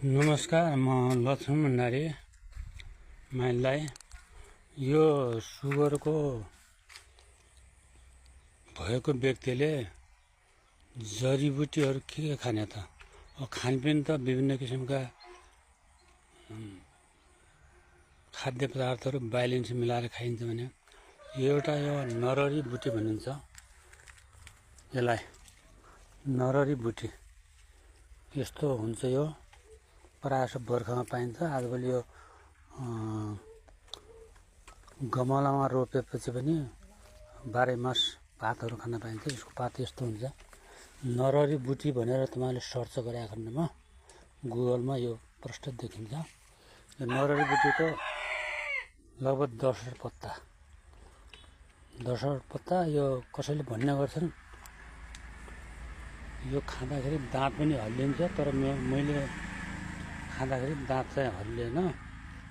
नमस्कार, म लक्ष्मण भण्डारी। माइललाई यो सुगरको भएको व्यक्तिले जडीबुटीहरू के खाने त? खानपिन त विभिन्न किसिमका खाद्य पदार्थहरू बाइलेन्स मिलाएर खाइन्छ भने यो एउटा यो नररी बुटी भनिन्छ। यसलाई नररी बुटी यस्तो हुन्छ। यो प्रायः बर्खामा पाइन्छ। आजकल यो गमलामा रोपेपछि पनि 12 मास पातहरू खान पाइन्छ। यसको पात यस्तो हुन्छ। नररी बुटी भनेर तपाईँले सर्च गरे खण्डमा गुगलमा यो प्रष्ट देखिन्छ। यो नररी बुटीको लगभग 10 पत्ता यो कसैले भन्ने गर्छन् यो खाँदाखेरि दाँत पनि हल्लिन्छ, तर मैले खाँदाखेरि दाँत चाहिँ हल्लिएन।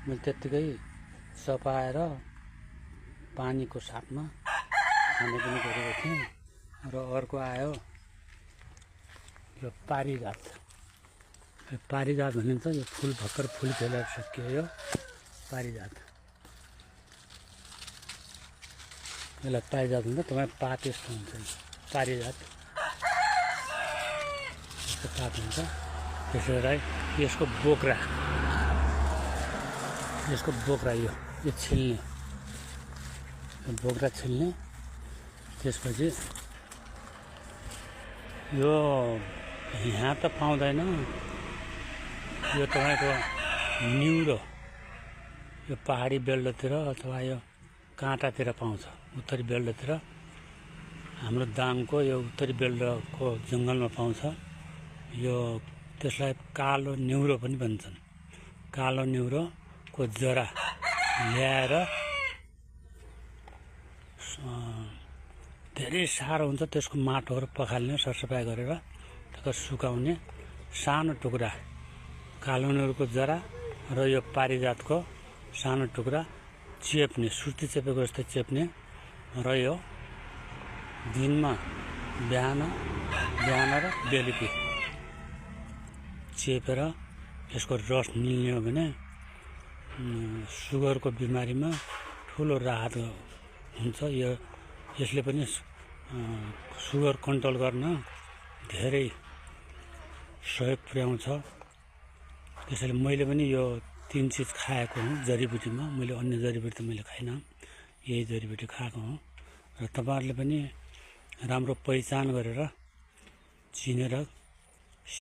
मैले त्यत्तिकै चपाएर पानीको साथमा खाने पनि गरेको थिएँ। र अर्को आयो यो पारिजात। यो पारिजात भनिन्छ। यो फुल भर्खर फुल खेलेर सकियो। यो पारिजात, यसलाई पारिजात भन्छ। तपाईँ पात यस्तो हुन्छ। पारिजात यस्तो पात हुन्छ। त्यसलाई यसको बोक्रा यो छिल्ने, यो बोक्रा छिल्ने। त्यसपछि यो यहाँ त पाउँदैन। यो तपाईँको न्युरो यो पहाडी बेल्टतिर अथवा यो काँटातिर पाउँछ। उत्तरी बेल्टतिर, हाम्रो दाङको यो उत्तरी बेल्टको जङ्गलमा पाउँछ। यो त्यसलाई कालो न्युरो पनि भन्छन्। कालो न्युरोको जरा ल्याएर धेरै साह्रो हुन्छ। त्यसको माटोहरू पखाल्ने, सरसफाइ गरेर त्यसको सुकाउने। सानो टुक्रा कालो न्युरोको जरा र यो पारिजातको सानो टुक्रा चेप्ने, सुर्ती चेपेको जस्तै चेप्ने। र यो दिनमा बिहान र बेलुकी चेपेर यसको रस निल्ने हो भने सुगरको बिमारीमा ठुलो राहत हुन्छ। यसले पनि सुगर कन्ट्रोल गर्न धेरै सहयोग पुर्याउँछ। त्यसैले मैले पनि यो 3 चिज खाएको हुँ जडीबुटीमा। मैले अन्य जडीबुटी त मैले खाइनँ, यही जडीबुटी खाएको हुँ। र तपाईँहरूले पनि राम्रो पहिचान गरेर चिनेर